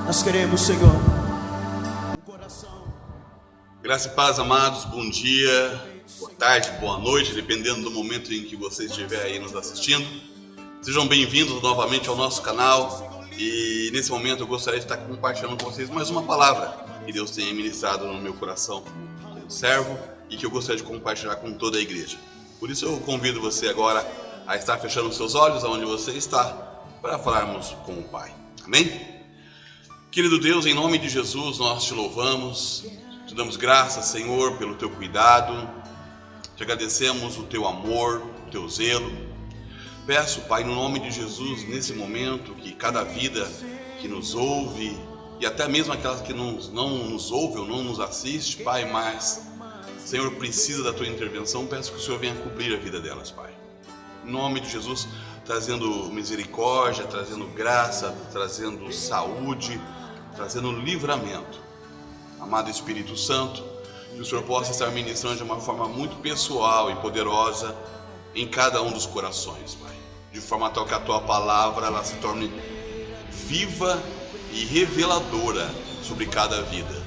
Nós queremos, Senhor, um coração. Graça e paz, amados, bom dia, boa tarde, boa noite, dependendo do momento em que você estiver aí nos assistindo. Sejam bem-vindos novamente ao nosso canal e nesse momento eu gostaria de estar compartilhando com vocês mais uma palavra que Deus tem ministrado no meu coração como servo e que eu gostaria de compartilhar com toda a igreja. Por isso eu convido você agora a estar fechando os seus olhos aonde você está para falarmos com o Pai. Amém? Querido Deus, em nome de Jesus, nós te louvamos, te damos graças, Senhor, pelo teu cuidado, te agradecemos o teu amor, o teu zelo. Peço, Pai, no nome de Jesus, nesse momento, que cada vida que nos ouve, e até mesmo aquelas que não nos ouve ou não nos assiste, Pai, mas, Senhor, precisa da tua intervenção, peço que o Senhor venha cobrir a vida delas, Pai. Em nome de Jesus, trazendo misericórdia, trazendo graça, trazendo saúde, trazendo livramento. Amado Espírito Santo, que o Senhor possa estar ministrando de uma forma muito pessoal e poderosa em cada um dos corações, Pai. De forma tal que a tua palavra ela se torne viva e reveladora sobre cada vida.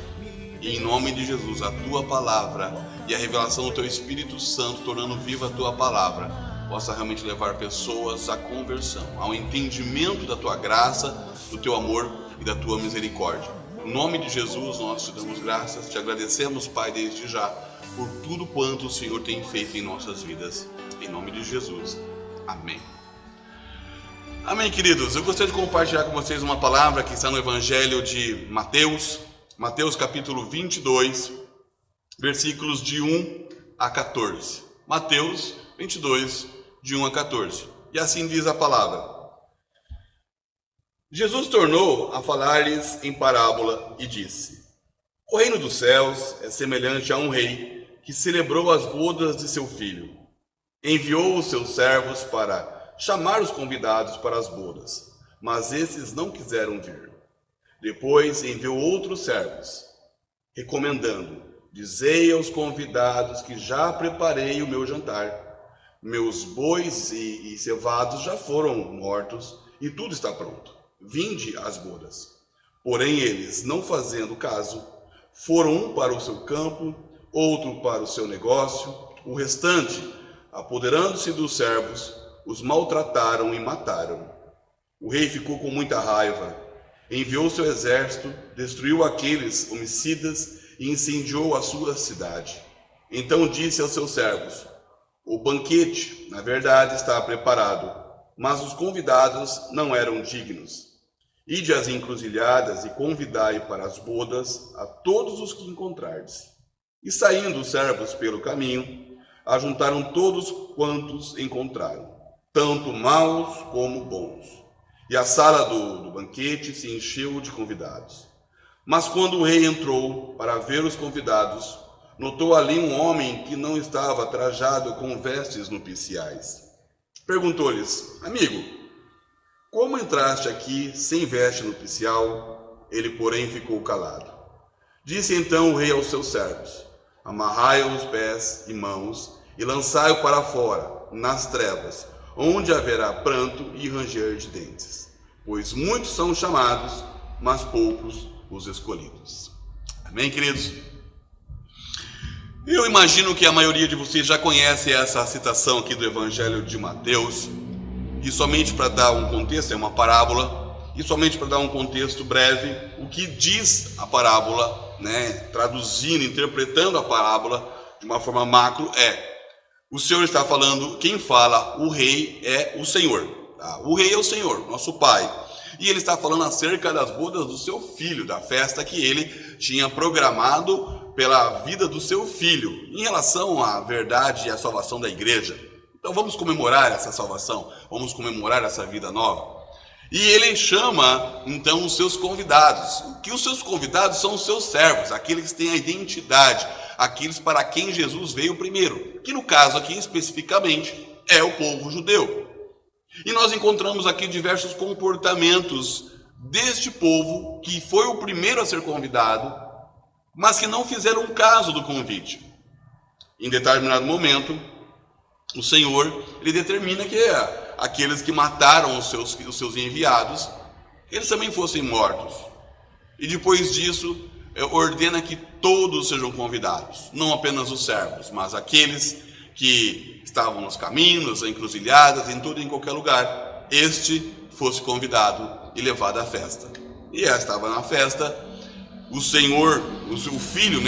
E em nome de Jesus, a tua palavra e a revelação do teu Espírito Santo, tornando viva a tua palavra, possa realmente levar pessoas à conversão, ao entendimento da tua graça, do teu amor e da tua misericórdia. Em nome de Jesus, nós te damos graças, te agradecemos, Pai, desde já, por tudo quanto o Senhor tem feito em nossas vidas. Em nome de Jesus. Amém. Amém, queridos. Eu gostaria de compartilhar com vocês uma palavra que está no Evangelho de Mateus, Mateus capítulo 22, versículos de 1 a 14. Mateus 22, de 1 a 14. E assim diz a palavra. Jesus tornou a falar-lhes em parábola e disse: O reino dos céus é semelhante a um rei que celebrou as bodas de seu filho. Enviou os seus servos para chamar os convidados para as bodas, mas esses não quiseram vir. Depois enviou outros servos, recomendando: Dizei aos convidados que já preparei o meu jantar. Meus bois e cevados já foram mortos e tudo está pronto. Vinde às bodas. Porém eles, não fazendo caso, foram um para o seu campo, outro para o seu negócio. O restante, apoderando-se dos servos, os maltrataram e mataram. O rei ficou com muita raiva, enviou seu exército, destruiu aqueles homicidas e incendiou a sua cidade. Então disse aos seus servos: O banquete, na verdade, está preparado, mas os convidados não eram dignos. Ide às encruzilhadas e convidai para as bodas a todos os que encontrardes. E saindo os servos pelo caminho, ajuntaram todos quantos encontraram, tanto maus como bons. E a sala do banquete se encheu de convidados. Mas quando o rei entrou para ver os convidados, notou ali um homem que não estava trajado com vestes nupciais. Perguntou-lhes: Amigo, como entraste aqui sem veste nupcial? Ele, porém, ficou calado. Disse então o rei aos seus servos: Amarrai-o os pés e mãos e lançai-o para fora, nas trevas, onde haverá pranto e ranger de dentes. Pois muitos são chamados, mas poucos os escolhidos. Amém, queridos? Eu imagino que a maioria de vocês já conhece essa citação aqui do Evangelho de Mateus. E somente para dar um contexto, é uma parábola, e somente para dar um contexto breve, o que diz a parábola, traduzindo, interpretando a parábola de uma forma macro, o Senhor está falando, quem fala, o rei é o Senhor, tá? O rei é o Senhor, nosso Pai, e ele está falando acerca das bodas do seu filho, da festa que ele tinha programado pela vida do seu filho, em relação à verdade e à salvação da igreja. Então vamos comemorar essa salvação, vamos comemorar essa vida nova. E ele chama então os seus convidados, que os seus convidados são os seus servos, aqueles que têm a identidade, aqueles para quem Jesus veio primeiro, que no caso aqui especificamente é o povo judeu. E nós encontramos aqui diversos comportamentos deste povo que foi o primeiro a ser convidado, mas que não fizeram caso do convite. Em determinado momento, o Senhor, ele determina que aqueles que mataram os seus enviados, eles também fossem mortos. E depois disso, ordena que todos sejam convidados, não apenas os servos, mas aqueles que estavam nos caminhos, nas encruzilhadas, em tudo e em qualquer lugar, este fosse convidado e levado à festa. E estava na festa o Senhor, o filho,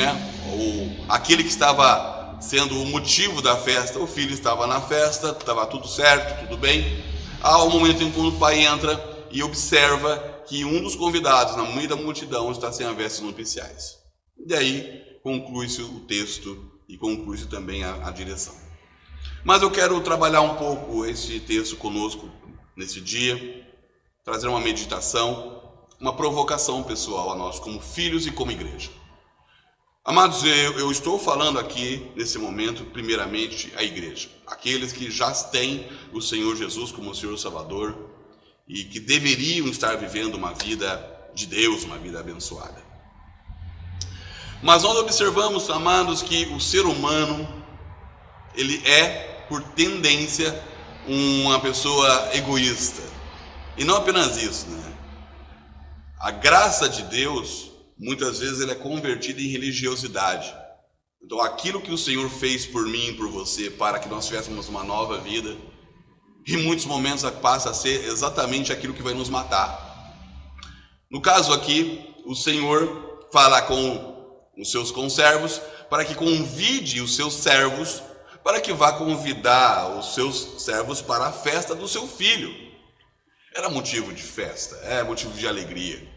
aquele que estava sendo o motivo da festa, o filho estava na festa, estava tudo certo, tudo bem. Há um momento em que o pai entra e observa que um dos convidados, no meio da multidão, está sem as vestes nupciais. E daí conclui-se o texto e conclui-se também a direção. Mas eu quero trabalhar um pouco esse texto conosco nesse dia, trazer uma meditação, uma provocação pessoal a nós como filhos e como igreja. Amados, eu estou falando aqui nesse momento, primeiramente, a igreja, aqueles que já têm o Senhor Jesus como o Senhor Salvador e que deveriam estar vivendo uma vida de Deus, uma vida abençoada. Mas nós observamos, amados, que o ser humano, ele é, por tendência, uma pessoa egoísta. E não apenas isso, A graça de Deus, muitas vezes, ele é convertida em religiosidade. Então, aquilo que o Senhor fez por mim e por você, para que nós tivéssemos uma nova vida, em muitos momentos passa a ser exatamente aquilo que vai nos matar. No caso aqui, o Senhor fala com os seus conservos, para que convide os seus servos, para que vá convidar os seus servos para a festa do seu filho. Era motivo de festa, é motivo de alegria.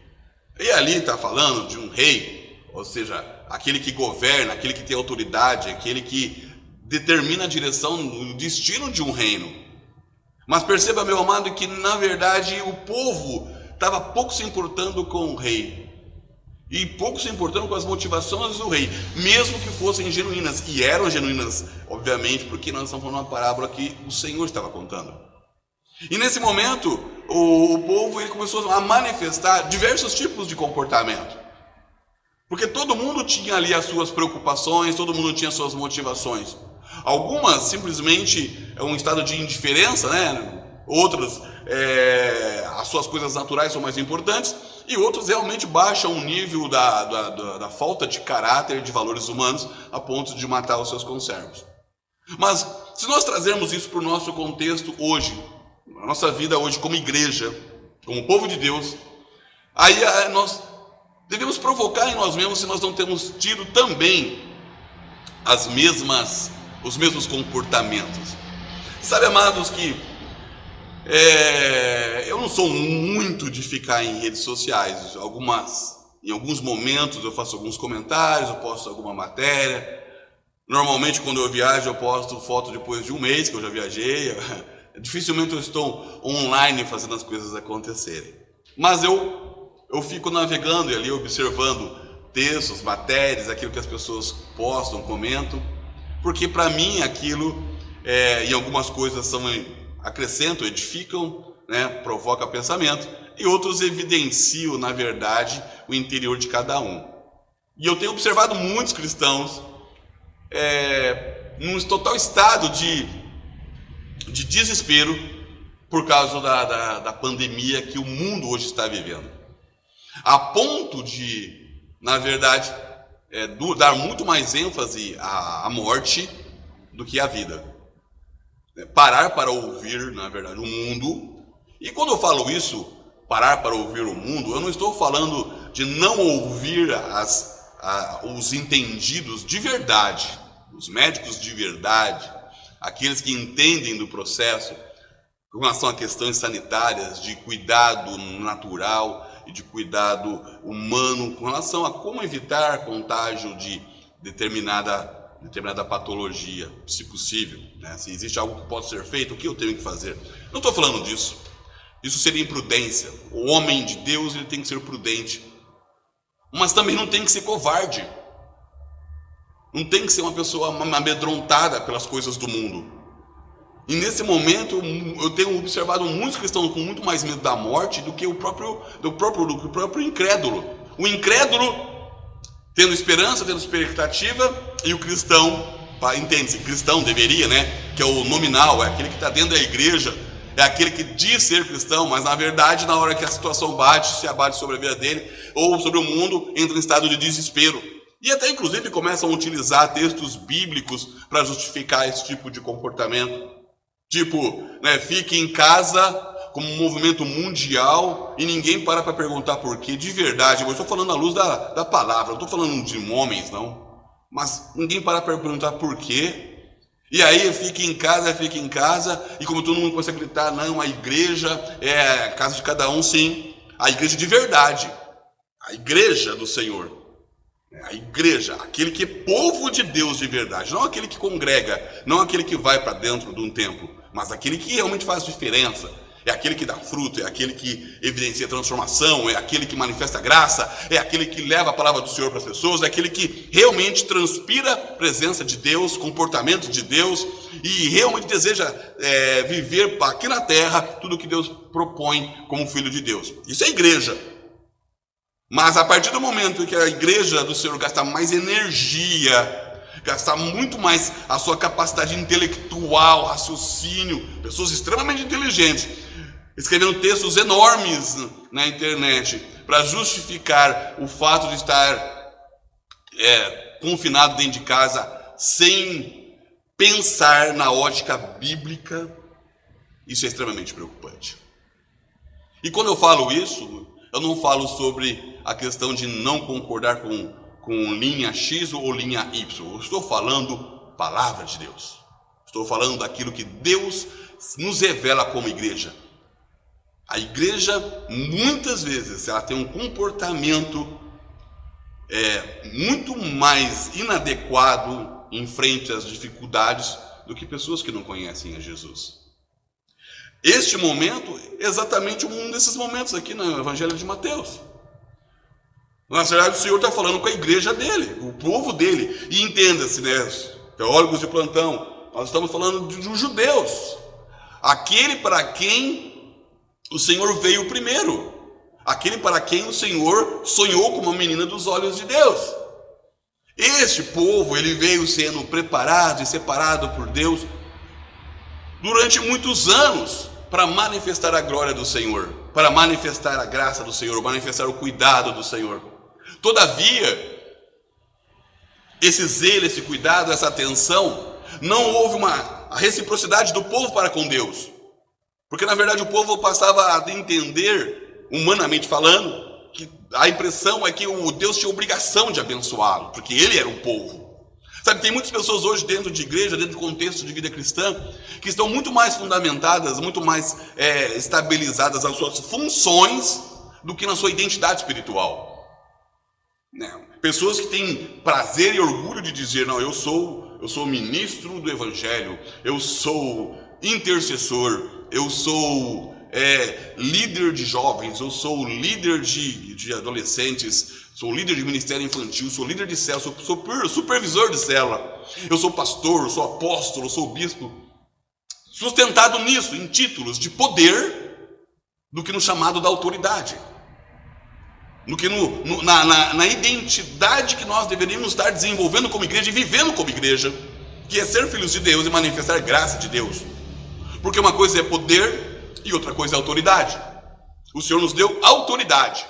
E ali está falando de um rei, ou seja, aquele que governa, aquele que tem autoridade, aquele que determina a direção, o destino de um reino. Mas perceba, meu amado, que na verdade o povo estava pouco se importando com o rei. E pouco se importando com as motivações do rei, mesmo que fossem genuínas. E eram genuínas, obviamente, porque nós estamos falando uma parábola que o Senhor estava contando. E nesse momento, o povo ele começou a manifestar diversos tipos de comportamento. Porque todo mundo tinha ali as suas preocupações, todo mundo tinha as suas motivações. Algumas simplesmente é um estado de indiferença, Outras, as suas coisas naturais são mais importantes. E outros realmente baixam o nível da falta de caráter, de valores humanos, a ponto de matar os seus conservos. Mas se nós trazermos isso para o nosso contexto hoje, a nossa vida hoje como igreja, como povo de Deus, aí nós devemos provocar em nós mesmos se nós não temos tido também os mesmos comportamentos. Sabe, amados, que eu não sou muito de ficar em redes sociais. Em alguns momentos eu faço alguns comentários, eu posto alguma matéria. Normalmente quando eu viajo eu posto foto depois de um mês que eu já viajei. Dificilmente eu estou online fazendo as coisas acontecerem. Mas eu fico navegando e ali observando textos, matérias, aquilo que as pessoas postam, comentam, porque para mim aquilo, em algumas coisas acrescentam, edificam, provoca pensamento, e outros evidenciam, na verdade, o interior de cada um. E eu tenho observado muitos cristãos num total estado de desespero por causa da pandemia que o mundo hoje está vivendo. A ponto de, na verdade, dar muito mais ênfase à morte do que à vida. Parar para ouvir, na verdade, o mundo. E quando eu falo isso, parar para ouvir o mundo, eu não estou falando de não ouvir os entendidos de verdade, os médicos de verdade, aqueles que entendem do processo com relação a questões sanitárias, de cuidado natural e de cuidado humano, com relação a como evitar contágio de determinada patologia, se possível, Se existe algo que pode ser feito, o que eu tenho que fazer? Não estou falando disso. Isso seria imprudência. O homem de Deus ele tem que ser prudente, mas também não tem que ser covarde. Não tem que ser uma pessoa amedrontada pelas coisas do mundo. E nesse momento eu tenho observado muitos cristãos com muito mais medo da morte do que o próprio incrédulo. O incrédulo tendo esperança, tendo expectativa, e o cristão, entende-se, cristão deveria, que é o nominal, é aquele que está dentro da igreja, é aquele que diz ser cristão, mas na verdade, na hora que a situação se abate sobre a vida dele, ou sobre o mundo, entra em estado de desespero. E até inclusive começam a utilizar textos bíblicos para justificar esse tipo de comportamento. Tipo, fique em casa como um movimento mundial e ninguém para perguntar por quê. De verdade, eu estou falando à luz da palavra, não estou falando de homens, não. Mas ninguém para perguntar por quê. E aí fique em casa, e como todo mundo começa a gritar, não, a igreja é a casa de cada um, sim. A igreja de verdade, a igreja do Senhor, a igreja, aquele que é povo de Deus de verdade, não aquele que congrega, não aquele que vai para dentro de um templo, mas aquele que realmente faz diferença. É aquele que dá fruto, é aquele que evidencia transformação, é aquele que manifesta graça, é aquele que leva a palavra do Senhor para as pessoas, é aquele que realmente transpira a presença de Deus, comportamento de Deus, e realmente deseja viver aqui na terra tudo o que Deus propõe como filho de Deus. Isso é igreja. Mas a partir do momento em que a igreja do Senhor gasta mais energia, gastar muito mais a sua capacidade intelectual, raciocínio, pessoas extremamente inteligentes, escrevendo textos enormes na internet para justificar o fato de estar confinado dentro de casa sem pensar na ótica bíblica, isso é extremamente preocupante. E quando eu falo isso, eu não falo sobre a questão de não concordar com linha X ou linha Y. Eu estou falando palavra de Deus. Estou falando daquilo que Deus nos revela como igreja. A igreja, muitas vezes, ela tem um comportamento muito mais inadequado em frente às dificuldades do que pessoas que não conhecem a Jesus. Este momento é exatamente um desses momentos aqui no Evangelho de Mateus. Na verdade, o Senhor está falando com a igreja dele, o povo dele. E entenda-se, teólogos de plantão, nós estamos falando de judeus. Aquele para quem o Senhor veio primeiro. Aquele para quem o Senhor sonhou como uma menina dos olhos de Deus. Este povo, ele veio sendo preparado e separado por Deus durante muitos anos para manifestar a glória do Senhor, para manifestar a graça do Senhor, manifestar o cuidado do Senhor. Todavia, esse zelo, esse cuidado, essa atenção, não houve a reciprocidade do povo para com Deus. Porque, na verdade, o povo passava a entender, humanamente falando, que a impressão é que o Deus tinha obrigação de abençoá-lo, porque ele era o povo. Sabe, tem muitas pessoas hoje dentro de igreja, dentro do contexto de vida cristã, que estão muito mais fundamentadas, muito mais estabilizadas nas suas funções do que na sua identidade espiritual. Pessoas que têm prazer e orgulho de dizer, não, eu sou ministro do Evangelho, eu sou intercessor, eu sou líder de jovens, eu sou líder de adolescentes, sou líder de ministério infantil, sou líder de célula, sou supervisor de célula, eu sou pastor, eu sou apóstolo, eu sou bispo, sustentado nisso, em títulos de poder, do que no chamado da autoridade, do que na identidade que nós deveríamos estar desenvolvendo como igreja e vivendo como igreja, que é ser filhos de Deus e manifestar graça de Deus. Porque uma coisa é poder e outra coisa é autoridade. O Senhor nos deu autoridade.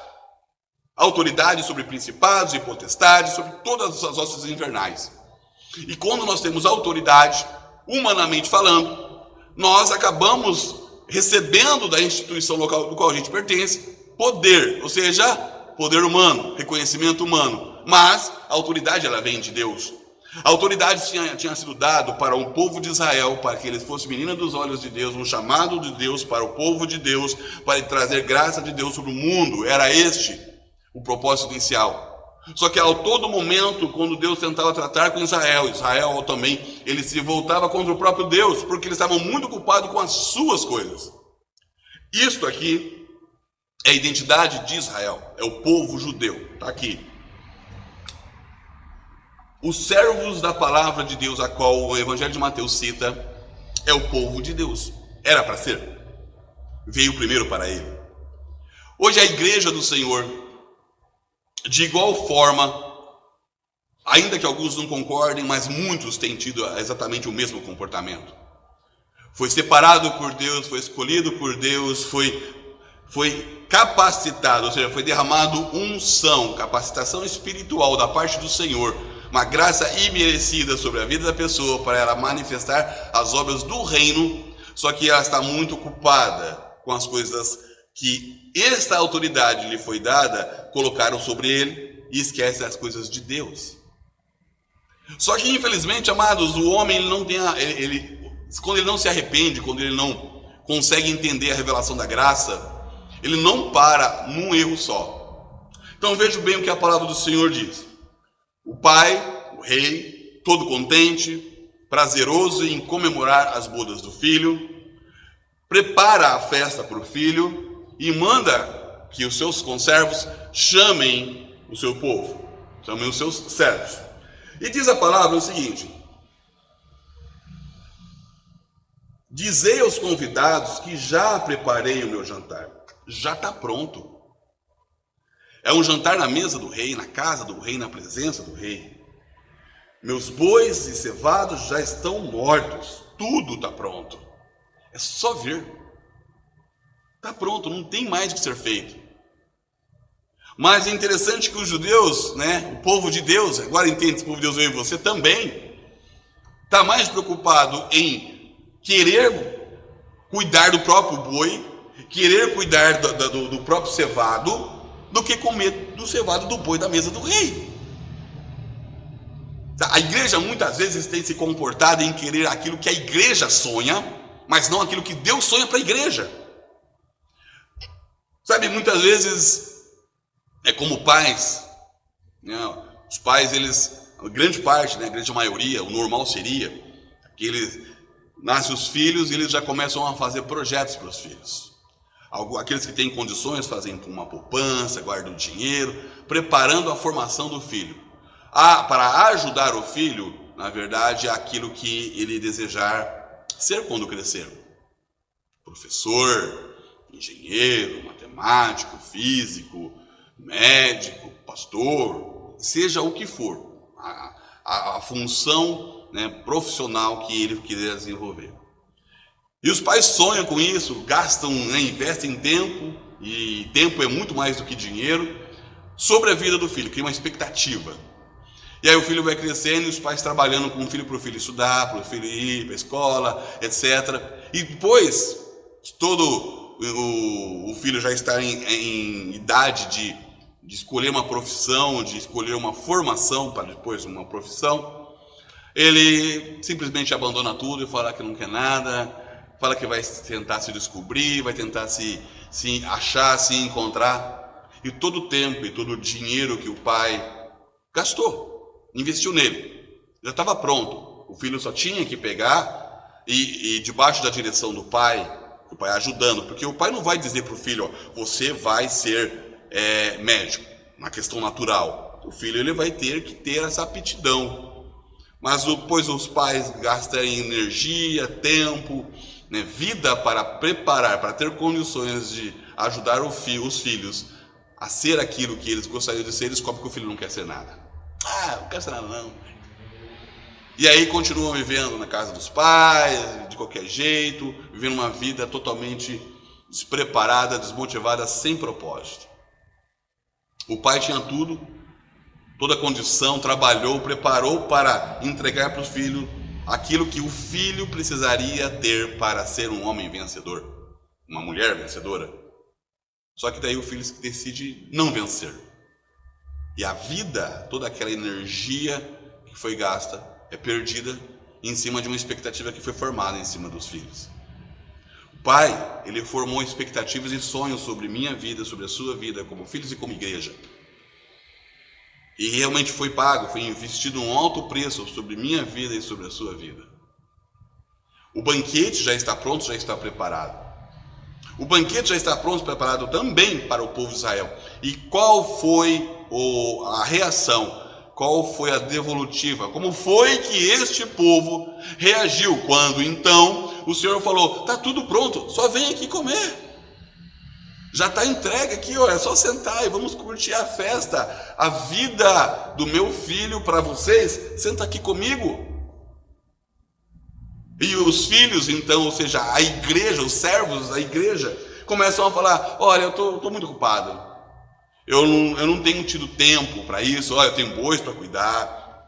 Autoridade sobre principados e potestades, sobre todas as hostes infernais. E quando nós temos autoridade, humanamente falando, nós acabamos recebendo da instituição local do qual a gente pertence poder, ou seja, poder humano, reconhecimento humano. Mas a autoridade, ela vem de Deus. A autoridade tinha sido dado para o povo de Israel, para que eles fossem menina dos olhos de Deus, um chamado de Deus para o povo de Deus, para trazer graça de Deus sobre o mundo. Era este o propósito inicial. Só que a todo momento, quando Deus tentava tratar com Israel também, ele se voltava contra o próprio Deus, porque eles estavam muito ocupados com as suas coisas. Isto aqui é a identidade de Israel, é o povo judeu, está aqui. Os servos da palavra de Deus, a qual o Evangelho de Mateus cita, é o povo de Deus. Era para ser. Veio primeiro para ele. Hoje a igreja do Senhor, de igual forma, ainda que alguns não concordem, mas muitos têm tido exatamente o mesmo comportamento. Foi separado por Deus, foi escolhido por Deus, foi capacitado, ou seja, foi derramado unção, capacitação espiritual da parte do Senhor, uma graça imerecida sobre a vida da pessoa para ela manifestar as obras do reino, só que ela está muito ocupada com as coisas que esta autoridade lhe foi dada, colocaram sobre ele e esquece as coisas de Deus. Só que infelizmente, amados, o homem ele não tem quando ele não se arrepende, quando ele não consegue entender a revelação da graça, ele não para num erro só. Então veja bem o que a palavra do Senhor diz. O pai, o rei, todo contente, prazeroso em comemorar as bodas do filho, prepara a festa para o filho e manda que os seus conservos chamem o seu povo, chamem os seus servos. E diz a palavra o seguinte: dizei aos convidados que já preparei o meu jantar. Já está pronto. É um jantar na mesa do rei, na casa do rei, na presença do rei. Meus bois e cevados já estão mortos. Tudo está pronto. É só vir. Está pronto, não tem mais o que ser feito. Mas é interessante que os judeus, o povo de Deus, agora entende, o povo de Deus veio em você também, está mais preocupado em querer cuidar do próprio boi, querer cuidar do próprio cevado, do que comer do cevado do boi da mesa do rei. A igreja muitas vezes tem se comportado em querer aquilo que a igreja sonha, mas não aquilo que Deus sonha para a igreja. Sabe, muitas vezes é como pais, os pais, a grande parte, a grande maioria, o normal seria que eles nascem os filhos e eles já começam a fazer projetos para os filhos. Aqueles que têm condições fazem uma poupança, guardam dinheiro, preparando a formação do filho. Para ajudar o filho, na verdade, aquilo que ele desejar ser quando crescer. Professor, engenheiro, matemático, físico, médico, pastor, seja o que for, a função profissional que ele quiser desenvolver. E os pais sonham com isso, gastam, investem tempo, e tempo é muito mais do que dinheiro, sobre a vida do filho, cria uma expectativa. E aí o filho vai crescendo e os pais trabalhando com o filho para o filho estudar, para o filho ir para a escola, etc. E depois, todo o filho já está em idade de escolher uma profissão, de escolher uma formação para depois uma profissão, ele simplesmente abandona tudo e fala que não quer nada, fala que vai tentar se descobrir, vai tentar se achar, se encontrar, e todo o tempo e todo o dinheiro que o pai gastou, investiu nele, já estava pronto, o filho só tinha que pegar e debaixo da direção do pai, o pai ajudando, porque o pai não vai dizer para o filho, você vai ser médico, uma questão natural. O filho ele vai ter que ter essa aptidão, mas depois os pais gastam energia, tempo, vida para preparar, para ter condições de ajudar os filhos a ser aquilo que eles gostariam de ser. Eles descobrem que o filho não quer ser nada. Não quer ser nada não. E aí continuam vivendo na casa dos pais, de qualquer jeito, vivendo uma vida totalmente despreparada, desmotivada, sem propósito. O pai tinha tudo, toda a condição, trabalhou, preparou para entregar para o filho aquilo que o filho precisaria ter para ser um homem vencedor, uma mulher vencedora. Só que daí o filho decide não vencer. E a vida, toda aquela energia que foi gasta, é perdida em cima de uma expectativa que foi formada em cima dos filhos. O pai, ele formou expectativas e sonhos sobre minha vida, sobre a sua vida, como filhos e como igreja. E realmente foi pago, foi investido um alto preço sobre minha vida e sobre a sua vida. O banquete já está pronto, já está preparado. O banquete já está pronto, preparado também para o povo de Israel. E qual foi a reação? Qual foi a devolutiva? Como foi que este povo reagiu quando então o Senhor falou, está tudo pronto, só vem aqui comer. Já está entregue aqui, é só sentar e vamos curtir a festa. A vida do meu filho para vocês, senta aqui comigo. E os filhos, então, ou seja, a igreja, os servos da igreja, começam a falar: olha, eu estou muito ocupado, eu não tenho tido tempo para isso, olha, eu tenho bois para cuidar,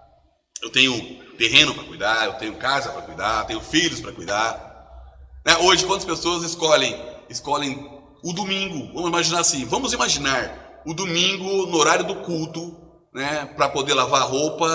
eu tenho terreno para cuidar, eu tenho casa para cuidar, eu tenho filhos para cuidar. Hoje, quantas pessoas escolhem o domingo? Vamos imaginar o domingo no horário do culto, para poder lavar a roupa,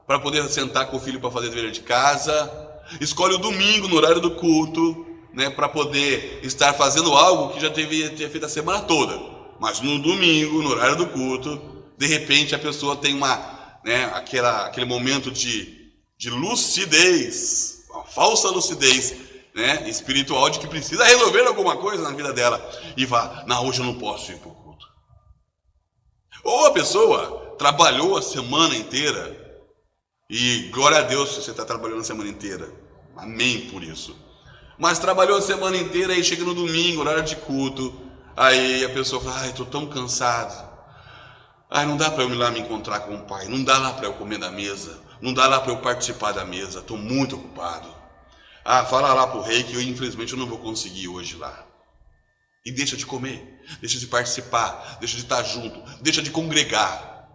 para poder sentar com o filho para fazer dever de casa. Escolhe o domingo no horário do culto, para poder estar fazendo algo que já devia ter feito a semana toda. Mas no domingo, no horário do culto, de repente a pessoa tem aquele momento de lucidez, uma falsa lucidez, espiritual, de que precisa resolver alguma coisa na vida dela. E fala: não, hoje eu não posso ir para o culto. Ou a pessoa trabalhou a semana inteira. E glória a Deus se você está trabalhando a semana inteira. Amém por isso. Mas trabalhou a semana inteira, aí chega no domingo, horário de culto. Aí a pessoa fala: estou tão cansado. Não dá para eu ir lá me encontrar com o pai. Não dá lá para eu comer da mesa. Não dá lá para eu participar da mesa. Estou muito ocupado. Fala lá para o rei que infelizmente eu não vou conseguir hoje lá. E deixa de comer, deixa de participar, deixa de estar junto, deixa de congregar.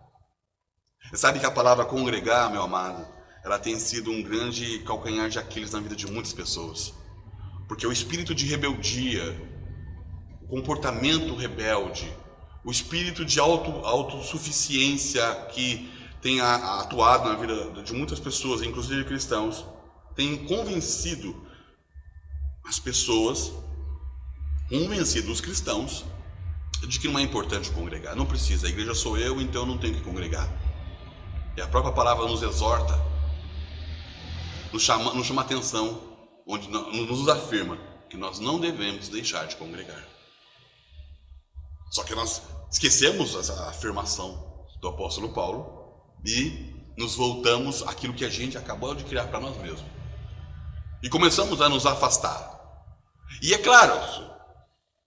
Você sabe que a palavra congregar, meu amado, ela tem sido um grande calcanhar de Aquiles na vida de muitas pessoas. Porque o espírito de rebeldia, o comportamento rebelde, o espírito de autossuficiência que tem atuado na vida de muitas pessoas, inclusive cristãos, tem convencido as pessoas, convencido os cristãos, de que não é importante congregar. Não precisa, a igreja sou eu, então eu não tenho que congregar. E a própria palavra nos exorta, nos chama atenção, onde nos afirma que nós não devemos deixar de congregar. Só que nós esquecemos essa afirmação do apóstolo Paulo e nos voltamos àquilo que a gente acabou de criar para nós mesmos. E começamos a nos afastar. E é claro,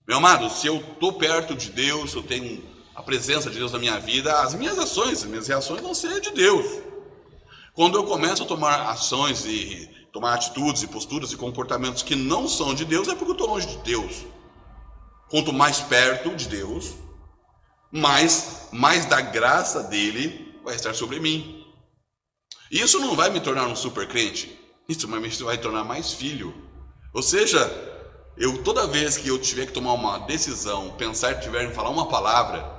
meu amado, se eu estou perto de Deus, se eu tenho a presença de Deus na minha vida, as minhas ações, as minhas reações vão ser de Deus. Quando eu começo a tomar ações e tomar atitudes e posturas e comportamentos que não são de Deus, é porque eu estou longe de Deus. Quanto mais perto de Deus, mais da graça dele vai estar sobre mim. E isso não vai me tornar um super crente, isso vai me tornar mais filho. Ou seja, toda vez que eu tiver que tomar uma decisão, pensar que tiver em falar uma palavra,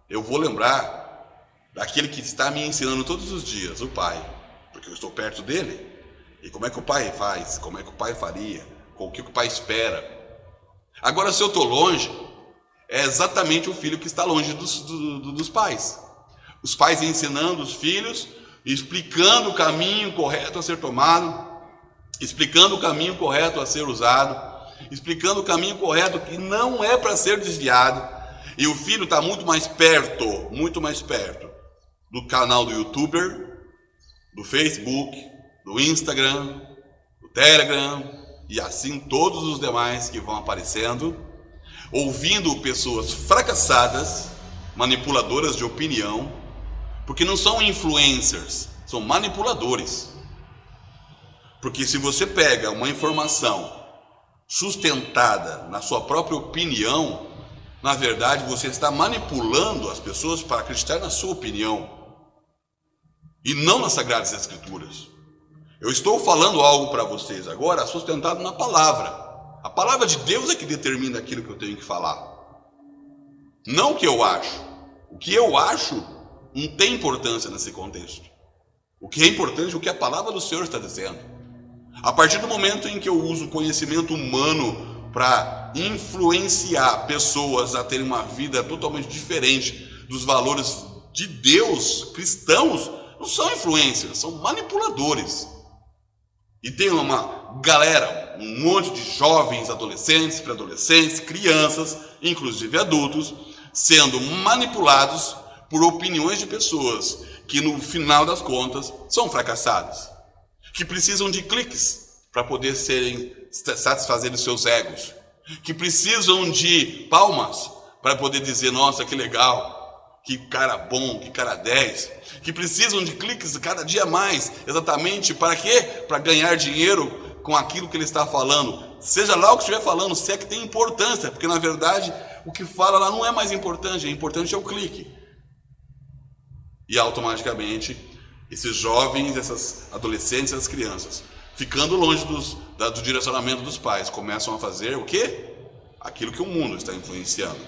eu vou lembrar daquele que está me ensinando todos os dias, o Pai, porque eu estou perto dele. E como é que o Pai faz? Como é que o Pai faria? O que o Pai espera? Agora, se eu estou longe, é exatamente o filho que está longe dos pais. Os pais ensinando os filhos, explicando o caminho correto a ser tomado, explicando o caminho correto a ser usado, explicando o caminho correto que não é para ser desviado. E o filho está muito mais perto do canal do YouTuber, do Facebook, do Instagram, do Telegram e assim todos os demais que vão aparecendo, ouvindo pessoas fracassadas, manipuladoras de opinião, porque não são influencers, são manipuladores. Porque se você pega uma informação sustentada na sua própria opinião, na verdade você está manipulando as pessoas para acreditar na sua opinião e não nas Sagradas Escrituras. Eu estou falando algo para vocês agora sustentado na palavra. A palavra de Deus é que determina aquilo que eu tenho que falar, não o que eu acho. O que eu acho não tem importância nesse contexto. O que é importante é o que a palavra do Senhor está dizendo. A partir do momento em que eu uso o conhecimento humano para influenciar pessoas a terem uma vida totalmente diferente dos valores de Deus, cristãos não são influencers, são manipuladores. E tem uma galera, um monte de jovens, adolescentes, pré-adolescentes, crianças, inclusive adultos, sendo manipulados por opiniões de pessoas que no final das contas são fracassadas, que precisam de cliques para poder satisfazer os seus egos, que precisam de palmas para poder dizer: nossa, que legal, que cara bom, que cara 10, que precisam de cliques cada dia mais, exatamente para quê? Para ganhar dinheiro com aquilo que ele está falando, seja lá o que estiver falando, se é que tem importância, porque na verdade o que fala lá não é mais importante, importante é o clique. E automaticamente esses jovens, essas adolescentes, essas crianças, ficando longe do direcionamento dos pais, começam a fazer o quê? Aquilo que o mundo está influenciando.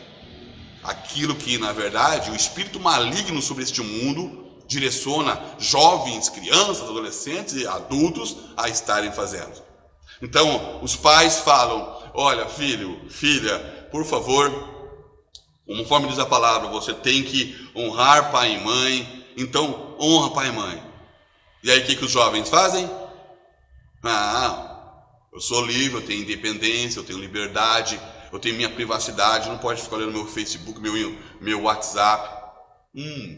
Aquilo que, na verdade, o espírito maligno sobre este mundo direciona jovens, crianças, adolescentes e adultos a estarem fazendo. Então, os pais falam: olha, filho, filha, por favor, conforme diz a palavra, você tem que honrar pai e mãe. Então, honra pai e mãe. E aí, o que os jovens fazem? Eu sou livre, eu tenho independência, eu tenho liberdade, eu tenho minha privacidade, não pode ficar olhando meu Facebook, meu WhatsApp.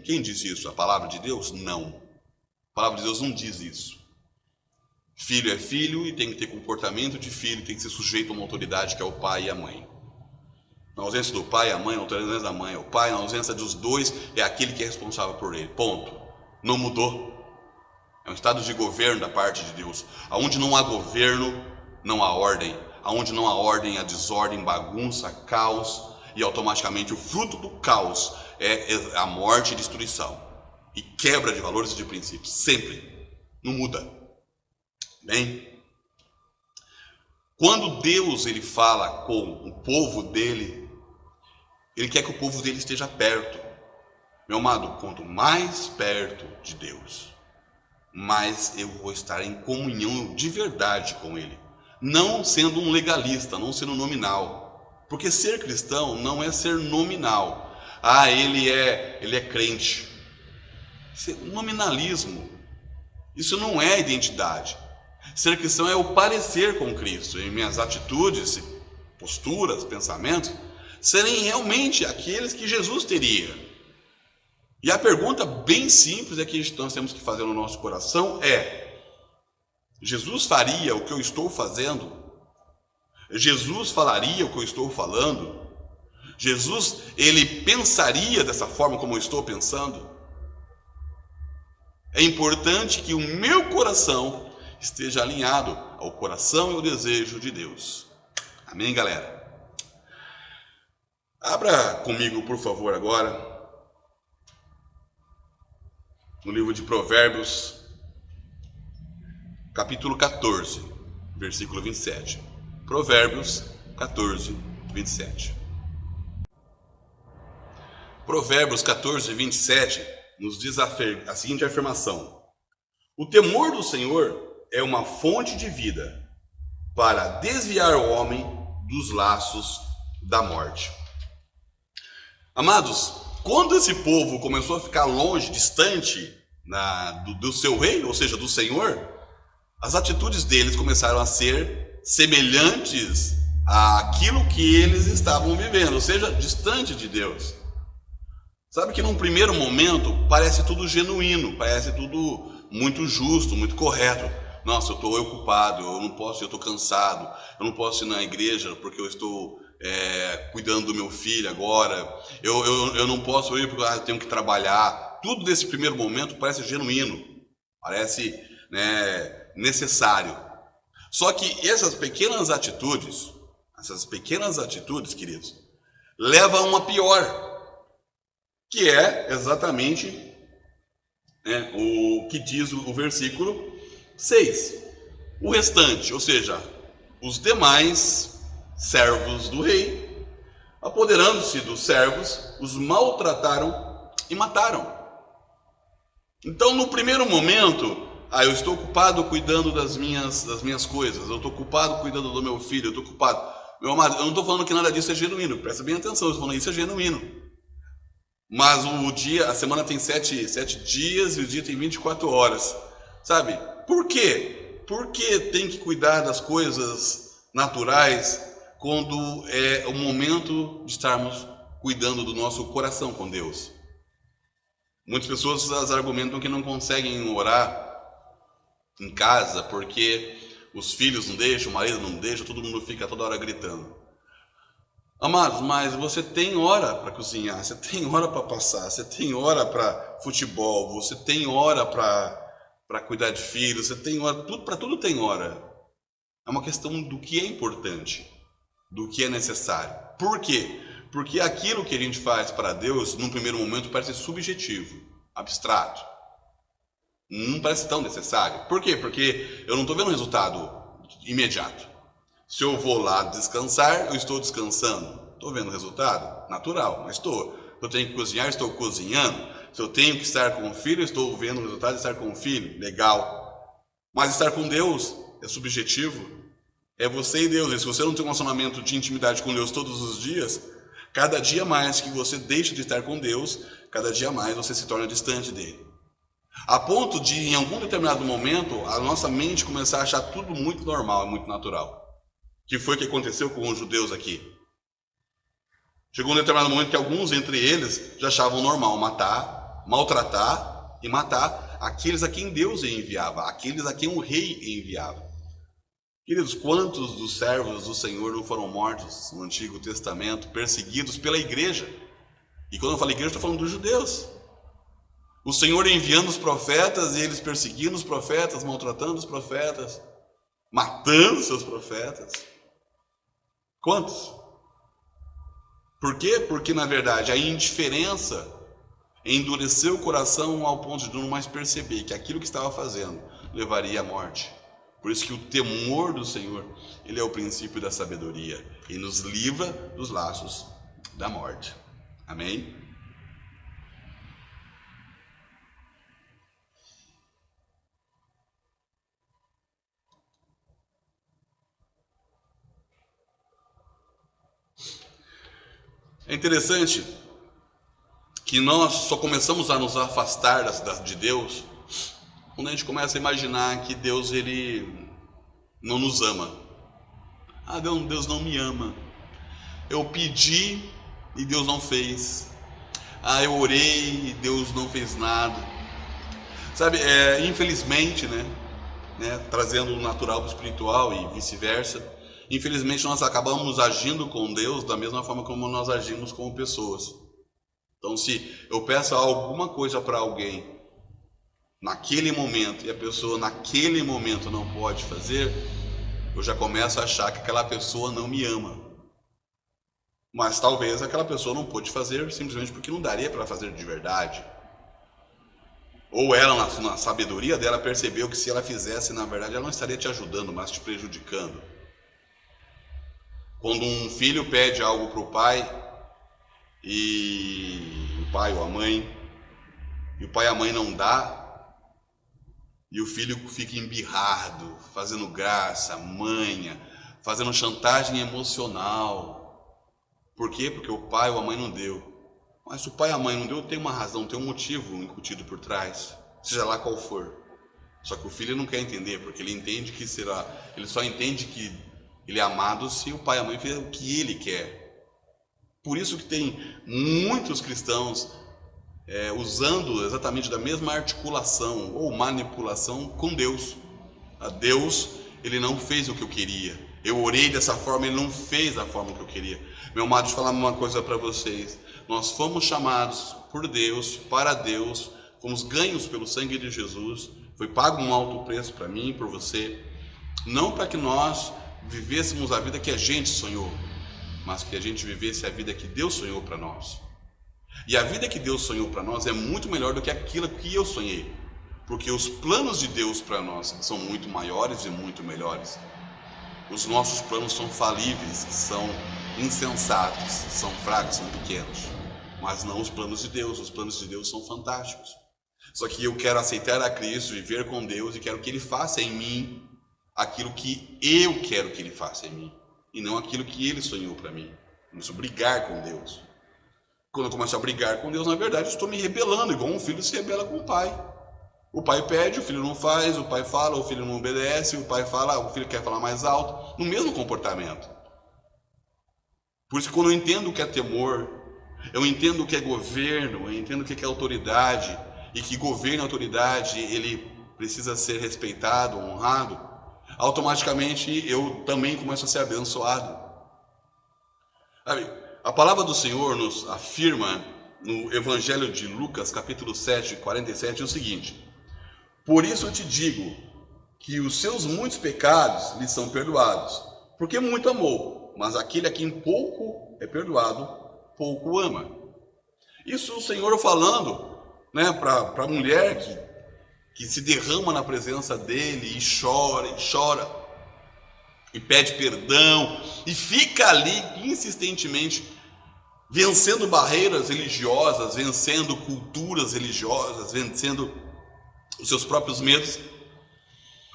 Quem diz isso? A palavra de Deus? Não. A palavra de Deus não diz isso. Filho é filho e tem que ter comportamento de filho, tem que ser sujeito a uma autoridade que é o pai e a mãe. Na ausência do pai, a mãe, na ausência da mãe, é o pai, na ausência dos dois, é aquele que é responsável por ele. Ponto. Não mudou. É um estado de governo da parte de Deus. Aonde não há governo, não há ordem. Aonde não há ordem, há desordem, bagunça, caos. E automaticamente o fruto do caos é a morte e destruição. E quebra de valores e de princípios. Sempre. Não muda. Bem, quando Deus ele fala com o povo dele, ele quer que o povo dele esteja perto. Meu amado, quanto mais perto de Deus, mais eu vou estar em comunhão de verdade com ele. Não sendo um legalista, não sendo nominal. Porque ser cristão não é ser nominal. Ele é crente. Isso é nominalismo. Isso não é identidade. Ser cristão é o parecer com Cristo, em minhas atitudes, posturas, pensamentos, serem realmente aqueles que Jesus teria. E a pergunta bem simples é que nós temos que fazer no nosso coração é: Jesus faria o que eu estou fazendo? Jesus falaria o que eu estou falando? Jesus, ele pensaria dessa forma como eu estou pensando? É importante que o meu coração esteja alinhado ao coração e ao desejo de Deus. Amém, galera? Abra comigo, por favor, agora, no livro de Provérbios, capítulo 14, versículo 27. Provérbios 14, 27. Provérbios 14, 27 nos diz a seguinte afirmação: o temor do Senhor é uma fonte de vida para desviar o homem dos laços da morte. Amados, quando esse povo começou a ficar longe, distante do seu rei, ou seja, do Senhor, as atitudes deles começaram a ser semelhantes àquilo que eles estavam vivendo, ou seja, distante de Deus. Sabe que num primeiro momento parece tudo genuíno, parece tudo muito justo, muito correto. Nossa, eu estou ocupado, eu não posso, eu estou cansado, eu não posso ir na igreja porque eu estou cuidando do meu filho agora, eu não posso ir porque eu tenho que trabalhar. Tudo nesse primeiro momento parece genuíno, parece necessário. Só que essas pequenas atitudes, queridos, levam a uma pior, que é exatamente o que diz o versículo 6. O restante, ou seja, os demais servos do rei, apoderando-se dos servos, os maltrataram e mataram. Então, no primeiro momento, eu estou ocupado cuidando das minhas coisas, eu estou ocupado cuidando do meu filho, eu estou ocupado. Meu amado, eu não estou falando que nada disso é genuíno, presta bem atenção, eu estou falando que isso é genuíno. Mas a semana tem 7 dias e o dia tem 24 horas. Sabe? Por quê? Por que tem que cuidar das coisas naturais quando é o momento de estarmos cuidando do nosso coração com Deus? Muitas pessoas argumentam que não conseguem orar em casa porque os filhos não deixam, o marido não deixa, todo mundo fica toda hora gritando. Amados, mas você tem hora para cozinhar, você tem hora para passar, você tem hora para futebol, você tem hora para cuidar de filhos, você tem hora, para tudo tem hora. É uma questão do que é importante, do que é necessário. Por quê? Porque aquilo que a gente faz para Deus, num primeiro momento, parece subjetivo, abstrato. Não parece tão necessário. Por quê? Porque eu não estou vendo um resultado imediato. Se eu vou lá descansar, eu estou descansando. Estou vendo o resultado? Natural, mas estou. Se eu tenho que cozinhar, estou cozinhando. Se eu tenho que estar com o filho, estou vendo o resultado de estar com o filho. Legal. Mas estar com Deus é subjetivo. É você e Deus. E se você não tem um relacionamento de intimidade com Deus todos os dias, cada dia mais que você deixa de estar com Deus, cada dia mais você se torna distante dele. A ponto de, em algum determinado momento, a nossa mente começar a achar tudo muito normal, muito natural. Que foi o que aconteceu com os judeus aqui. Chegou um determinado momento que alguns entre eles já achavam normal matar, maltratar e matar aqueles a quem Deus enviava, aqueles a quem o rei enviava. Queridos, quantos dos servos do Senhor não foram mortos no Antigo Testamento, perseguidos pela igreja? E quando eu falo igreja, estou falando dos judeus. O Senhor enviando os profetas e eles perseguindo os profetas, maltratando os profetas, matando seus profetas. Quantos? Por quê? Porque, na verdade, a indiferença endureceu o coração ao ponto de não mais perceber que aquilo que estava fazendo levaria à morte. Por isso que o temor do Senhor, ele é o princípio da sabedoria e nos livra dos laços da morte. Amém? É interessante que nós só começamos a nos afastar de Deus quando a gente começa a imaginar que Deus ele não nos ama. Ah, Deus não me ama. Eu pedi e Deus não fez. Ah, eu orei e Deus não fez nada. Sabe, infelizmente, né, trazendo o natural para o espiritual e vice-versa, infelizmente nós acabamos agindo com Deus da mesma forma como nós agimos com pessoas. Então, se eu peço alguma coisa para alguém naquele momento e a pessoa naquele momento não pode fazer, eu já começo a achar que aquela pessoa não me ama. Mas talvez aquela pessoa não pôde fazer simplesmente porque não daria para fazer de verdade. Ou ela, na sabedoria dela, percebeu que se ela fizesse, na verdade, ela não estaria te ajudando, mas te prejudicando. Quando um filho pede algo para o pai, e o pai ou a mãe, e o pai e a mãe não dá, e o filho fica embirrado, fazendo graça, manha, fazendo chantagem emocional. Por quê? Porque o pai ou a mãe não deu. Mas se o pai e a mãe não deu, tem uma razão, tem um motivo incutido por trás, seja lá qual for. Só que o filho não quer entender, porque ele entende que ele só entende que ele é amado se o pai e a mãe fizer o que ele quer. Por isso que tem muitos cristãos usando exatamente da mesma articulação ou manipulação com Deus. A Deus, ele não fez o que eu queria. Eu orei dessa forma, ele não fez da forma que eu queria. Meu amado, deixa eu falar uma coisa para vocês. Nós fomos chamados por Deus, para Deus, fomos ganhos pelo sangue de Jesus. Foi pago um alto preço para mim e por você. Não para que nós vivêssemos a vida que a gente sonhou, mas que a gente vivesse a vida que Deus sonhou para nós. E a vida que Deus sonhou para nós é muito melhor do que aquilo que eu sonhei, porque os planos de Deus para nós são muito maiores e muito melhores. Os nossos planos são falíveis, são insensatos, são fracos, são pequenos, mas não os planos de Deus. Os planos de Deus são fantásticos. Só que eu quero aceitar a Cristo, viver com Deus, e quero que Ele faça em mim aquilo que eu quero que Ele faça em mim, e não aquilo que Ele sonhou para mim. Eu começo a brigar com Deus. Quando eu começo a brigar com Deus, na verdade, eu estou me rebelando, igual um filho se rebela com o pai. O pai pede, o filho não faz, o pai fala, o filho não obedece, o pai fala, o filho quer falar mais alto, no mesmo comportamento. Por isso que quando eu entendo o que é temor, eu entendo o que é governo, eu entendo o que é autoridade, e que governo e autoridade, ele precisa ser respeitado, honrado, automaticamente eu também começo a ser abençoado. A palavra do Senhor nos afirma no Evangelho de Lucas, capítulo 7, 47, o seguinte: por isso eu te digo que os seus muitos pecados lhe são perdoados, porque muito amou, mas aquele a quem pouco é perdoado, pouco ama. Isso o Senhor falando, né, para a mulher que se derrama na presença dele e chora, e pede perdão, e fica ali insistentemente, vencendo barreiras religiosas, vencendo culturas religiosas, vencendo os seus próprios medos.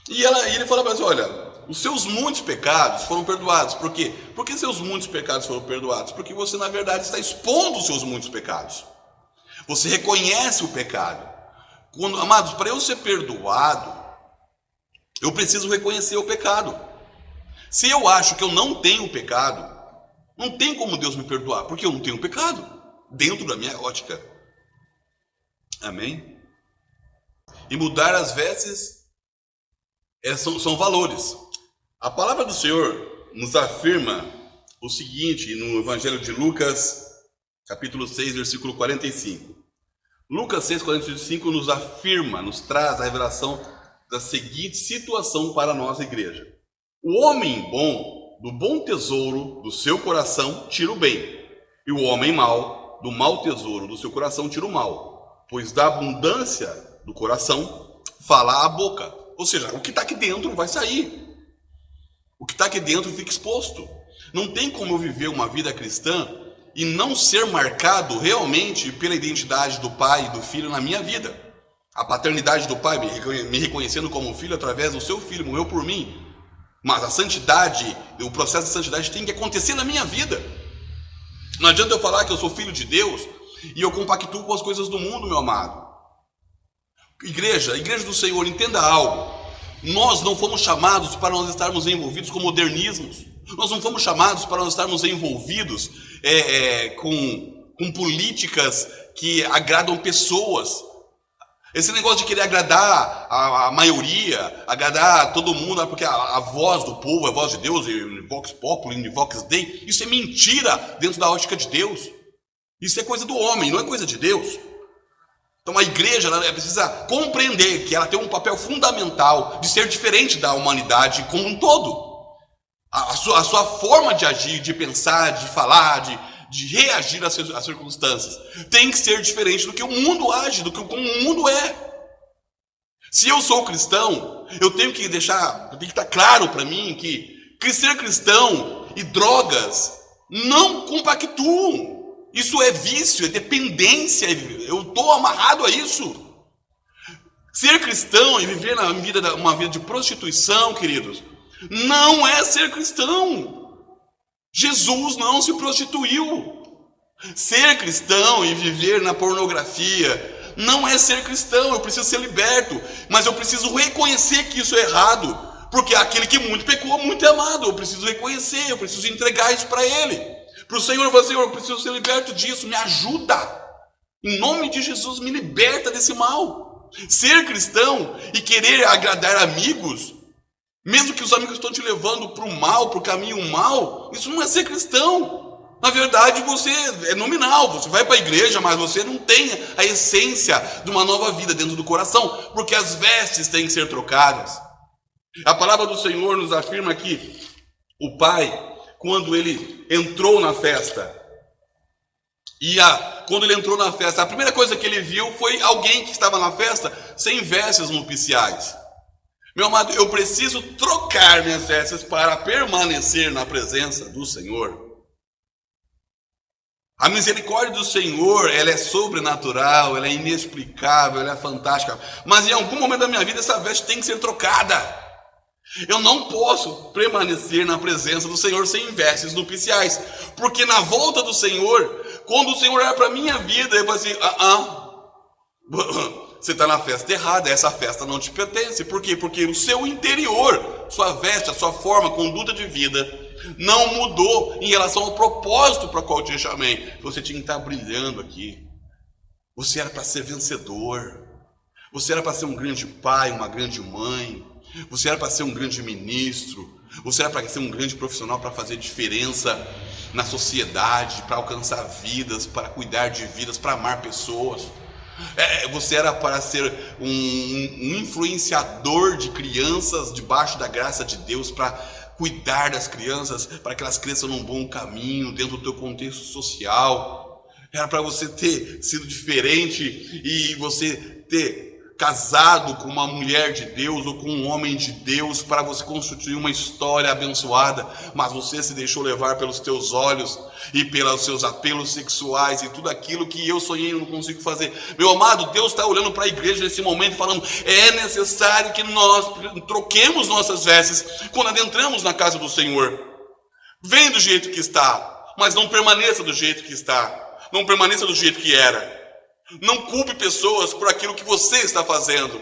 E ele fala para ela, olha, os seus muitos pecados foram perdoados. Por quê? Por que seus muitos pecados foram perdoados? Porque você, na verdade, está expondo os seus muitos pecados. Você reconhece o pecado. Amados, para eu ser perdoado, eu preciso reconhecer o pecado. Se eu acho que eu não tenho pecado, não tem como Deus me perdoar, porque eu não tenho pecado, dentro da minha ótica. Amém? E mudar as vestes são valores. A palavra do Senhor nos afirma o seguinte, no Evangelho de Lucas, capítulo 6, versículo 45. Lucas 6, 45 nos afirma, nos traz a revelação da seguinte situação para nós, igreja. O homem bom, do bom tesouro do seu coração, tira o bem. E o homem mau, do mau tesouro do seu coração, tira o mal. Pois da abundância do coração, fala a boca. Ou seja, o que está aqui dentro vai sair. O que está aqui dentro fica exposto. Não tem como eu viver uma vida cristã e não ser marcado realmente pela identidade do pai e do filho na minha vida. A paternidade do pai, me reconhecendo como filho através do seu filho, morreu por mim. Mas a santidade, o processo de santidade tem que acontecer na minha vida. Não adianta eu falar que eu sou filho de Deus e eu compactuo com as coisas do mundo, meu amado. Igreja do Senhor, entenda algo. Nós não fomos chamados para nós estarmos envolvidos com modernismos. Nós não fomos chamados para nós estarmos envolvidos com políticas que agradam pessoas. Esse negócio de querer agradar a maioria, agradar todo mundo, porque a voz do povo é a voz de Deus, em Vox Populi, em Vox Dei, isso é mentira dentro da ótica de Deus. Isso é coisa do homem, não é coisa de Deus. Então a igreja ela precisa compreender que ela tem um papel fundamental de ser diferente da humanidade como um todo. A sua forma de agir, de pensar, de falar, de reagir às circunstâncias tem que ser diferente do que o mundo age, do que como o mundo é. Se eu sou cristão, eu tenho que estar claro para mim que ser cristão e drogas não compactuam. Isso é vício, é dependência, eu estou amarrado a isso. Ser cristão e viver uma vida de prostituição, queridos, não é ser cristão. Jesus não se prostituiu. Ser cristão e viver na pornografia não é ser cristão. Eu preciso ser liberto, mas eu preciso reconhecer que isso é errado, porque aquele que muito pecou, muito é amado. Eu preciso reconhecer, eu preciso entregar isso para Ele. Para o Senhor, eu vou dizer, Senhor, eu preciso ser liberto disso, me ajuda. Em nome de Jesus, me liberta desse mal. Ser cristão e querer agradar amigos, mesmo que os amigos estão te levando para o mal, para o caminho mal, isso não é ser cristão. Na verdade, você é nominal, você vai para a igreja, mas você não tem a essência de uma nova vida dentro do coração, porque as vestes têm que ser trocadas. A palavra do Senhor nos afirma que o Pai, quando ele entrou na festa, quando ele entrou na festa, a primeira coisa que ele viu foi alguém que estava na festa sem vestes nupciais. Meu amado, eu preciso trocar minhas vestes para permanecer na presença do Senhor. A misericórdia do Senhor, ela é sobrenatural, ela é inexplicável, ela é fantástica. Mas em algum momento da minha vida essa veste tem que ser trocada. Eu não posso permanecer na presença do Senhor sem vestes nupciais. Porque na volta do Senhor, quando o Senhor olhar para a minha vida, ele vai dizer, você está na festa errada, essa festa não te pertence. Por quê? Porque o seu interior, sua veste, a sua forma, conduta de vida, não mudou em relação ao propósito para o qual eu te chamei. Você tinha que estar brilhando aqui. Você era para ser vencedor. Você era para ser um grande pai, uma grande mãe. Você era para ser um grande ministro. Você era para ser um grande profissional para fazer diferença na sociedade, para alcançar vidas, para cuidar de vidas, para amar pessoas. Você era para ser um influenciador de crianças debaixo da graça de Deus, para cuidar das crianças, para que elas cresçam num bom caminho dentro do teu contexto social. Era para você ter sido diferente e você ter casado com uma mulher de Deus ou com um homem de Deus, para você construir uma história abençoada, mas você se deixou levar pelos teus olhos e pelos seus apelos sexuais e tudo aquilo que eu sonhei e não consigo fazer. Meu amado, Deus está olhando para a igreja nesse momento e falando: é necessário que nós troquemos nossas vestes quando adentramos na casa do Senhor. Vem do jeito que está, mas não permaneça do jeito que está, não permaneça do jeito que era. Não culpe pessoas por aquilo que você está fazendo.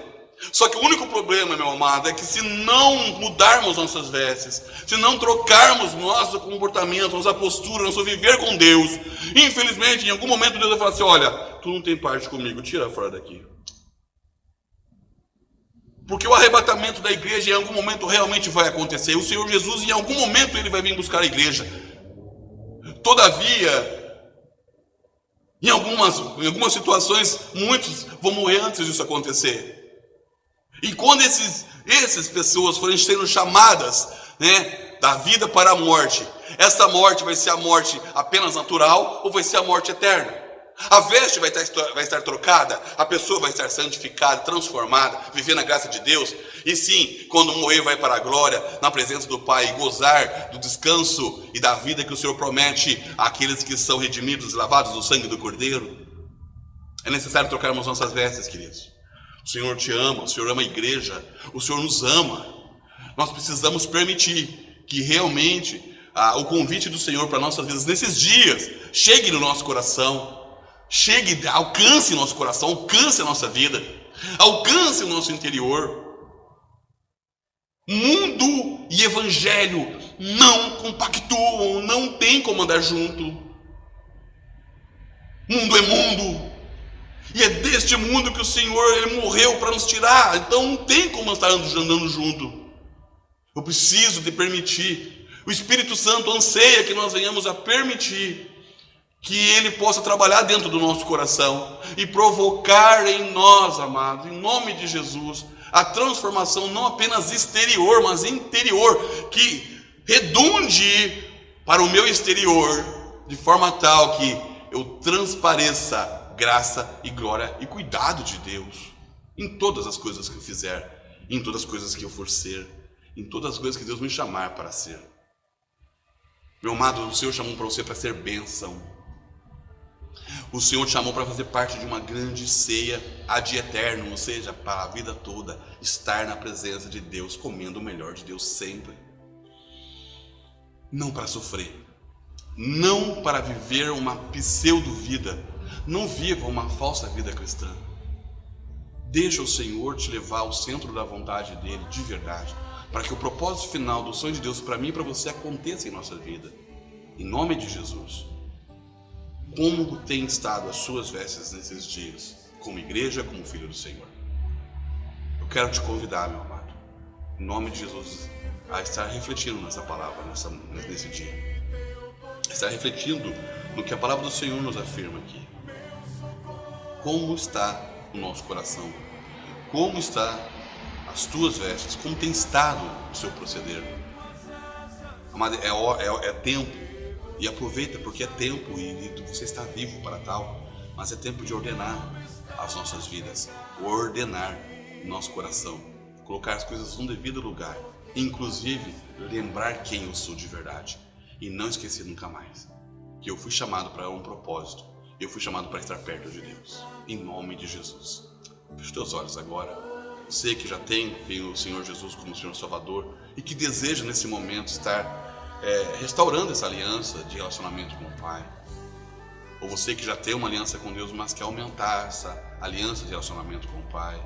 Só que o único problema, meu amado, é que se não mudarmos nossas vestes, se não trocarmos nosso comportamento, nossa postura, nosso viver com Deus, infelizmente, em algum momento Deus vai falar assim: olha, tu não tem parte comigo, tira fora daqui. Porque o arrebatamento da igreja em algum momento realmente vai acontecer. O Senhor Jesus, em algum momento, Ele vai vir buscar a igreja. Todavia, em algumas situações, muitos vão morrer antes disso acontecer. E quando essas pessoas forem sendo chamadas, da vida para a morte, essa morte vai ser a morte apenas natural ou vai ser a morte eterna? A veste vai estar trocada, a pessoa vai estar santificada, transformada, vivendo a graça de Deus. E sim, quando morrer, vai para a glória, na presença do Pai, e gozar do descanso e da vida que o Senhor promete àqueles que são redimidos e lavados no sangue do Cordeiro. É necessário trocarmos nossas vestes, queridos. O Senhor te ama, o Senhor ama a igreja, o Senhor nos ama. Nós precisamos permitir que realmente o convite do Senhor para nossas vidas nesses dias chegue no nosso coração. Chegue, alcance nosso coração, alcance a nossa vida, alcance o nosso interior. Mundo e evangelho não compactuam, não tem como andar junto. Mundo é mundo, e é deste mundo que o Senhor Ele morreu para nos tirar. Então não tem como estar andando junto. Eu preciso de permitir. O Espírito Santo anseia que nós venhamos a permitir que Ele possa trabalhar dentro do nosso coração e provocar em nós, amados, em nome de Jesus, a transformação não apenas exterior, mas interior, que redunde para o meu exterior, de forma tal que eu transpareça graça e glória e cuidado de Deus em todas as coisas que eu fizer, em todas as coisas que eu for ser, em todas as coisas que Deus me chamar para ser. Meu amado, o Senhor chamou para você para ser bênção. O Senhor te chamou para fazer parte de uma grande ceia ad eterno, ou seja, para a vida toda, estar na presença de Deus, comendo o melhor de Deus sempre. Não para sofrer, não para viver uma pseudo-vida, não viva uma falsa vida cristã. Deixa o Senhor te levar ao centro da vontade dEle, de verdade, para que o propósito final do sonho de Deus para mim e para você aconteça em nossa vida. Em nome de Jesus. Como tem estado as suas vestes nesses dias, como igreja, como filho do Senhor? Eu quero te convidar, meu amado, em nome de Jesus, a estar refletindo nessa palavra, nesse dia. Estar refletindo no que a palavra do Senhor nos afirma aqui. Como está o nosso coração? Como está as tuas vestes? Como tem estado o seu proceder? Amado, é tempo. E aproveita, porque é tempo e você está vivo para tal, mas é tempo de ordenar as nossas vidas, ordenar o nosso coração, colocar as coisas no devido lugar, inclusive lembrar quem eu sou de verdade e não esquecer nunca mais que eu fui chamado para um propósito, eu fui chamado para estar perto de Deus, em nome de Jesus. Feche os teus olhos agora. Você que já tem o Senhor Jesus como Senhor Salvador e que deseja nesse momento estar restaurando essa aliança de relacionamento com o Pai, ou você que já tem uma aliança com Deus, mas quer aumentar essa aliança de relacionamento com o Pai,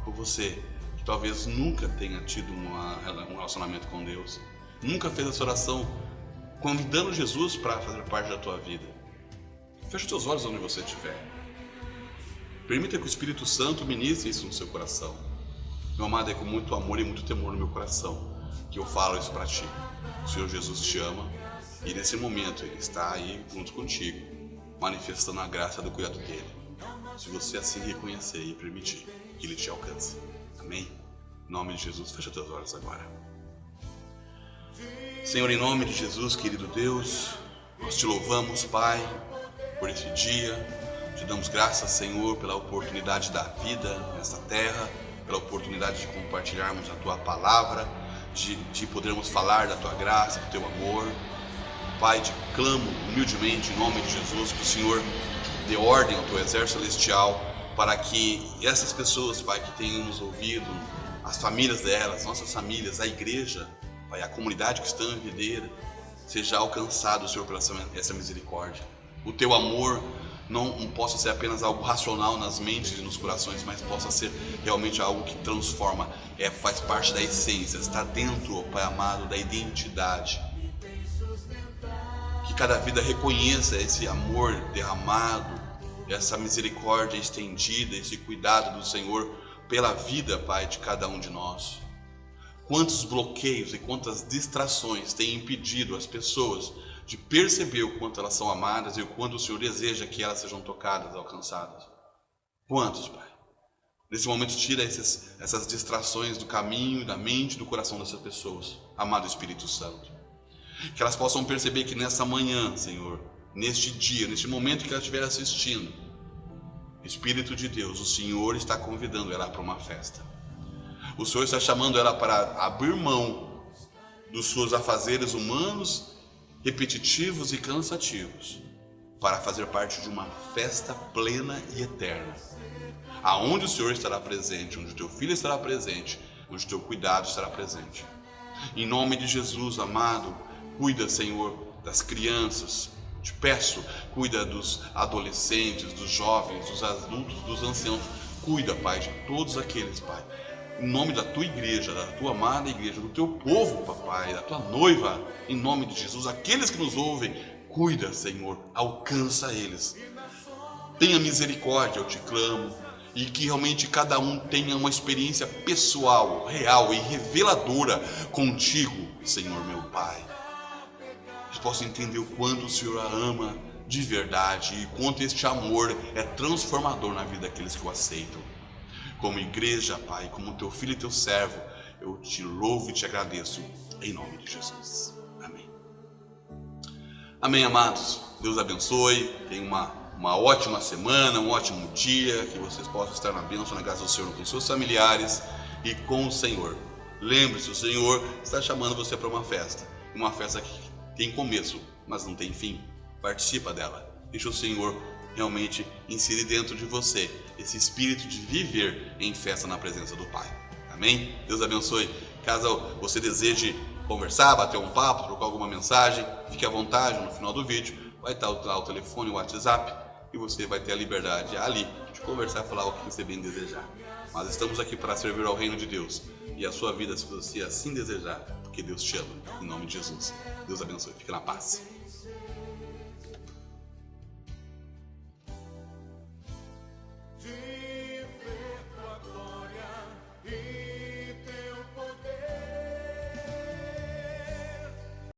ou você que talvez nunca tenha tido um relacionamento com Deus, nunca fez essa oração convidando Jesus para fazer parte da tua vida. Feche os teus olhos onde você estiver. Permita que o Espírito Santo ministre isso no seu coração. Meu amado, é com muito amor e muito temor no meu coração que eu falo isso para ti. O Senhor Jesus te ama e nesse momento Ele está aí junto contigo, manifestando a graça do cuidado dEle. se você assim reconhecer e permitir que Ele te alcance. Amém? Em nome de Jesus, fecha teus olhos agora. Senhor, em nome de Jesus, querido Deus, nós te louvamos, Pai, por esse dia. Te damos graças, Senhor, pela oportunidade da vida nessa terra, pela oportunidade de compartilharmos a Tua palavra, de podermos falar da Tua graça, do Teu amor. Pai, te clamo humildemente em nome de Jesus que o Senhor dê ordem ao Teu exército celestial para que essas pessoas, Pai, que tenham nos ouvido, as famílias delas, nossas famílias, a igreja, Pai, a comunidade cristã videira, seja alcançado, Senhor, por essa misericórdia. O Teu amor não possa ser apenas algo racional nas mentes e nos corações, mas possa ser realmente algo que transforma, faz parte da essência, está dentro, Pai amado, da identidade. Que cada vida reconheça esse amor derramado, essa misericórdia estendida, esse cuidado do Senhor pela vida, Pai, de cada um de nós. Quantos bloqueios e quantas distrações têm impedido as pessoas de perceber o quanto elas são amadas e o quanto o Senhor deseja que elas sejam tocadas, alcançadas. Quantos, Pai? Nesse momento, tira essas distrações do caminho, da mente, do coração dessas pessoas, amado Espírito Santo. Que elas possam perceber que nessa manhã, Senhor, neste dia, neste momento que elas estiverem assistindo, Espírito de Deus, o Senhor está convidando ela para uma festa. O Senhor está chamando ela para abrir mão dos seus afazeres humanos, repetitivos e cansativos, para fazer parte de uma festa plena e eterna, aonde o Senhor estará presente, onde o Teu Filho estará presente, onde o Teu cuidado estará presente. Em nome de Jesus, amado, cuida, Senhor, das crianças, te peço, cuida dos adolescentes, dos jovens, dos adultos, dos anciãos, cuida, Pai, de todos aqueles, Pai, em nome da Tua igreja, da Tua amada igreja, do Teu povo, Papai, da Tua noiva, em nome de Jesus, aqueles que nos ouvem, cuida, Senhor, alcança eles, tenha misericórdia, eu te clamo, e que realmente cada um tenha uma experiência pessoal, real e reveladora contigo, Senhor meu Pai. Eles possam entender o quanto o Senhor a ama de verdade e quanto este amor é transformador na vida daqueles que o aceitam. Como igreja, Pai, como Teu filho e Teu servo, eu te louvo e te agradeço em nome de Jesus. Amém. Amém, amados. Deus abençoe. Tenha uma ótima semana, um ótimo dia, que vocês possam estar na bênção, na graça do Senhor, com seus familiares e com o Senhor. Lembre-se, o Senhor está chamando você para uma festa que tem começo, mas não tem fim. Participa dela. Deixa o Senhor realmente inserir dentro de você esse espírito de viver em festa na presença do Pai. Amém? Deus abençoe. Caso você deseje conversar, bater um papo, trocar alguma mensagem, fique à vontade. No final do vídeo vai estar lá o telefone, o WhatsApp, e você vai ter a liberdade ali de conversar e falar o que você bem desejar. Mas estamos aqui para servir ao reino de Deus e a sua vida, se você assim desejar, porque Deus te ama. Em nome de Jesus. Deus abençoe. Fique na paz.